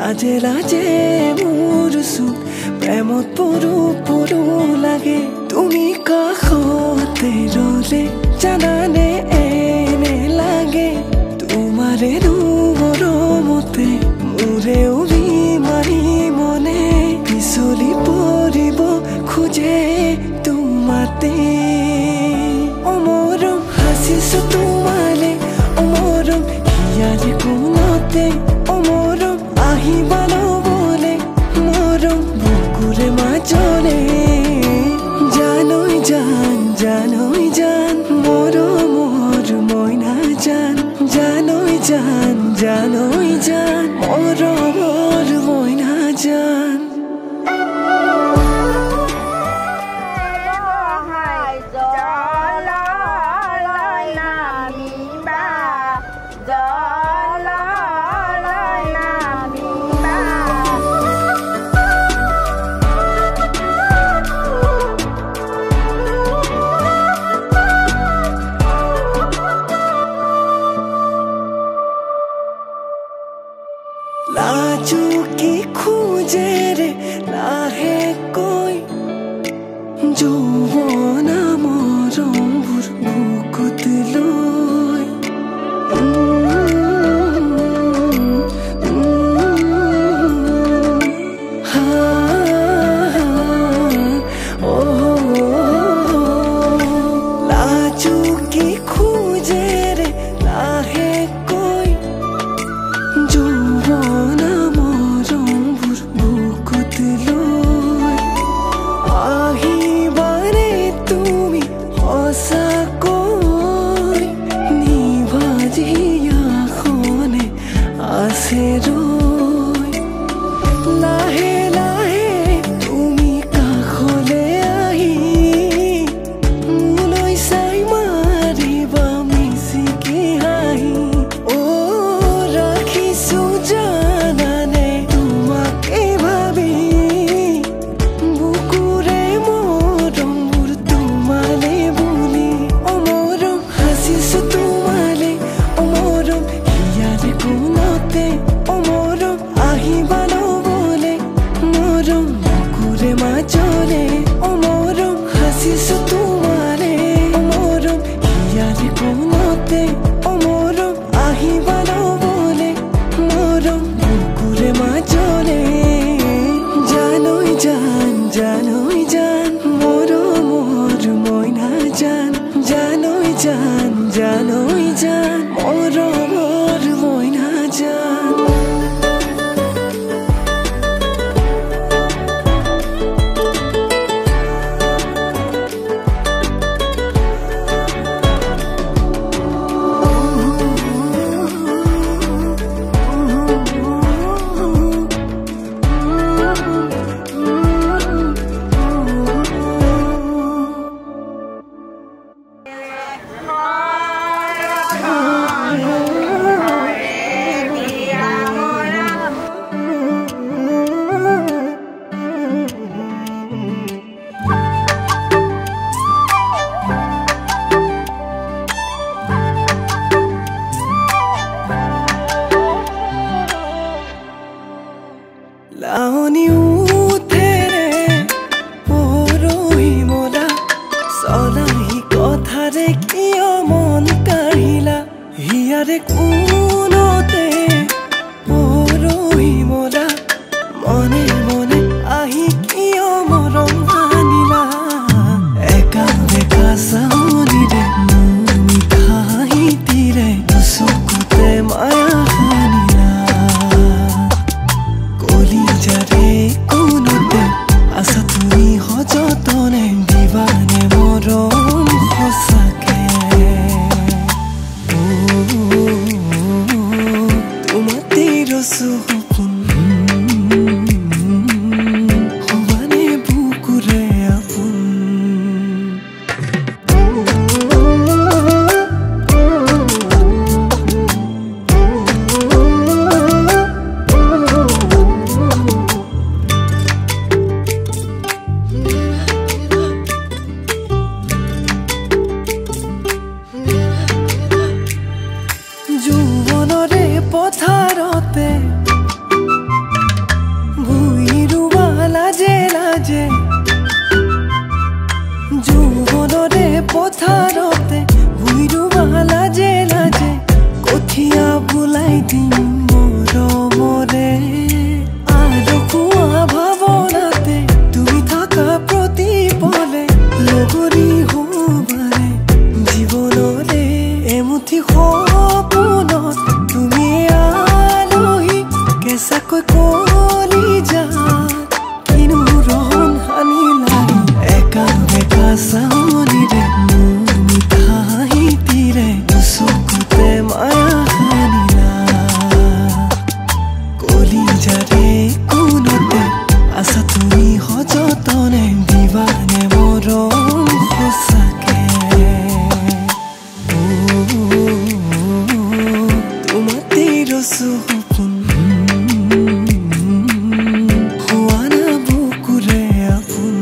লাজে লাজে মোৰ চুপ প্ৰেমত পৰো পৰো লাগে তুমি কাষতে ৰলে জানানে এনে লাগে তোমাৰে মৰমতে মোৰে উৰি মাৰি মনে পিছলি পৰিব খোজে তোমাতে অমৰম হাসিছো তোমালে অমৰম হিয়াৰে কোনতে অমৰম আহিবানো বলে মরম বুকুরে মাজলে জানোই জান মরমর ময়না জান জানোই জান মরমর ময়না জান লাজুকি খুঁজে রে লাহে কই যৌবনা মৰমবোৰ বুকুত লৈ লাজুকি খুঁজে ৰে লাহে কই যৌবনা মৰমবোৰ বুকুত লৈ আহিবাৰে তুমি সঁচাকৈ নিভাজিয়াখনে আছে ৰৈ লাহে লাহে তুমি কাষলে আহি মোলৈ চাই মাৰিবা মিচিকি হাঁহি জানানে তোমাকে ভাবি বুকুৰে মৰমবোৰ তোমালে বুলি অমৰম হাসিছো তোমালে অমৰম হিয়াৰে কোনতে অমৰম আহিবানো বলে মৰম বুকুৰে মাজলে অমৰম হাসিছো তোমালে অমৰম হিয়াৰে কোনতে অমৰম আহিবানো বলে মৰম বুকুৰে মাজলে জানোই জান মৰমৰ ময়না জান জানোই জান মৰমৰ ময়না জান লাউনি উঠেৰে পৰহি মৰা চলাহি কথাৰে কিয় মন কাঢ়িলা হিয়াৰে কোনতে পৰহি মৰা মনে মনে আহি কিয় মৰম আনিলা একা বেকা চাউনিৰে মিঠা হাঁহিটিৰে চকুতে মায়া সানিলা কলিজাৰে কোনতে আছা তুমি সযতনে দিবানে মৰম সঁচাকে তোমাতেই ৰচো সপোন কেঁচাকৈ কলি যা কিনো ৰহন সানিলাৰু একা বেকা চাৱনিৰে মোৰ মিঠা হাঁহিটিৰে চকুতে মায়া সানিলা কলি যাৰে কোনতে আছা তুমি সযতনে দিবানে মৰম সঁচাকে তোমাতেই ৰচো সপোন হোৱা না বুকুৰে আপোন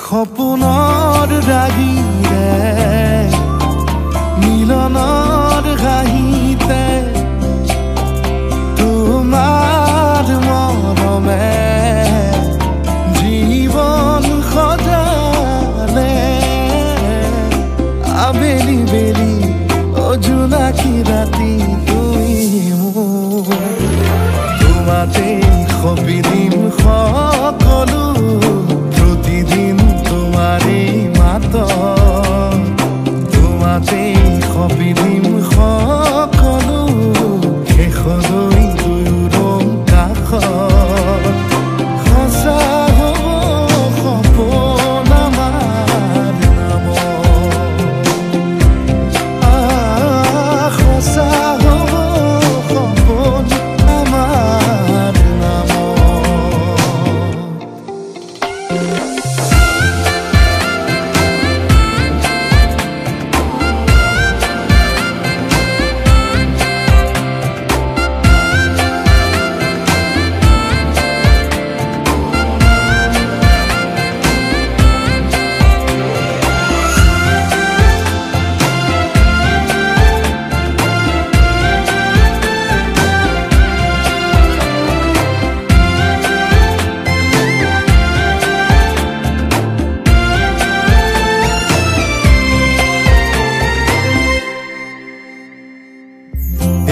সপোনৰ ৰাগিৰে মিলনৰ হাঁহিতে তোমাৰ মৰমে জীৱন সজালে আবেলি বেলি অজোনাকি ৰাতি তুমি মোৰ তোমাতেই সপি দিম সকলো প্ৰতিদিন তোমাৰে মাত তোমাতেই সপি দিম সকলো শেষলৈ দুয়োৰম কাষত সঁচা হ'ব সপোন আমাৰ নামত সঁচা হ'ব সপোন আমাৰ নামত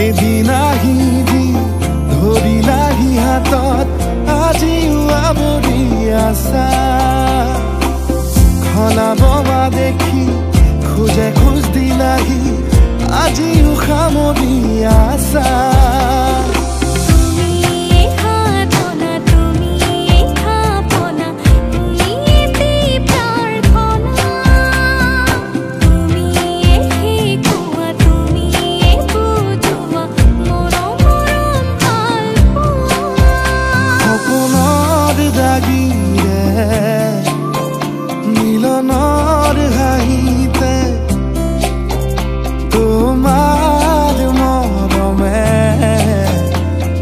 এদিন আহিবি ধৰিলাহি হাতত আজিও আৱৰি আছা খলাব মা দেখি খোজে খোজ দিলাহি আজিও সামৰি আছা মিলনৰ হাঁহিতে তোমাৰ মৰমে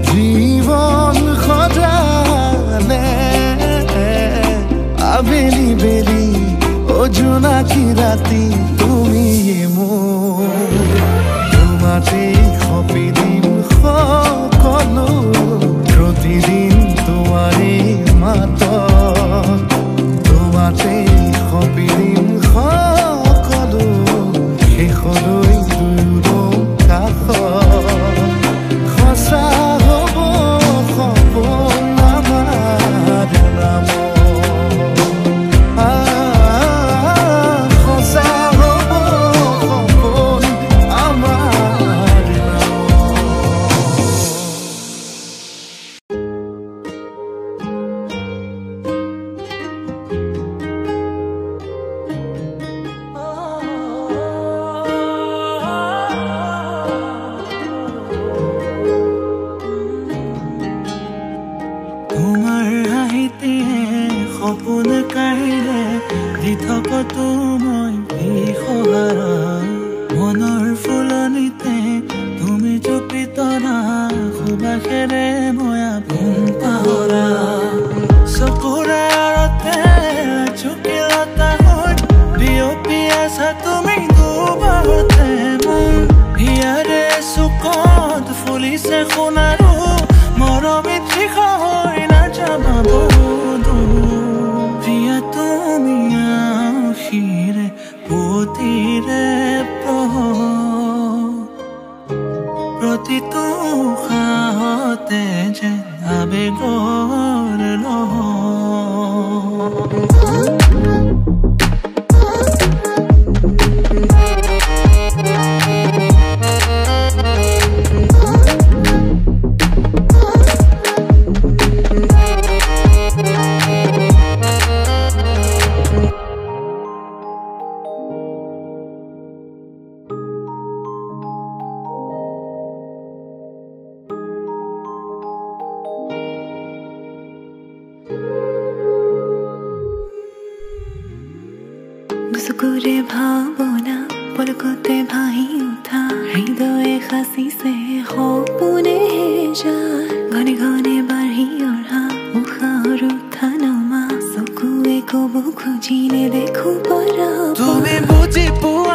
জীৱন সজালে আবেলি বেলি অজোনাকি ৰাতি তুমি মোৰ তোমাতেই সপি দিম সকলো প্ৰতিদিন তোমাৰে মাত তোমাতেই সপি দিম সকলো শেষলৈ দুয়োৰম কাষত সঁচা হ'ব সপোন আমাৰ নামত সঁচা প্ৰীতিয়ে সপোন কাঢ়িলে দি থকতো মই বিহহাৰা মনৰ ফুলনিতে তুমি চুপি তৰা সুবাসেৰে মই আপোন পাহৰা চকুৰে আৰতে চুকিলতা হৈ বিয়পি আছা তুমি দুবাৰতে মোৰ হিয়াৰে চুকত ফুলিছে সোণাৰু মৰমী তৃষা হৈ নাযাবা বহুদূৰ প্ৰিয়া তুমি আশিৰে পুতিৰে প্ৰতিটো উশাহতে যেন আবেগৰ চকুৰে ভাৱনা পলকতে ভাহি উঠা হৃদয়ে সাঁচিছে সপোনে যায় ঘনে ঘনে বাঢ়ি অহা উশাহৰ উঠা নমা চকুৱে ক'ব খুজিলে দেখো পৰা তুমি বুজি পোৱা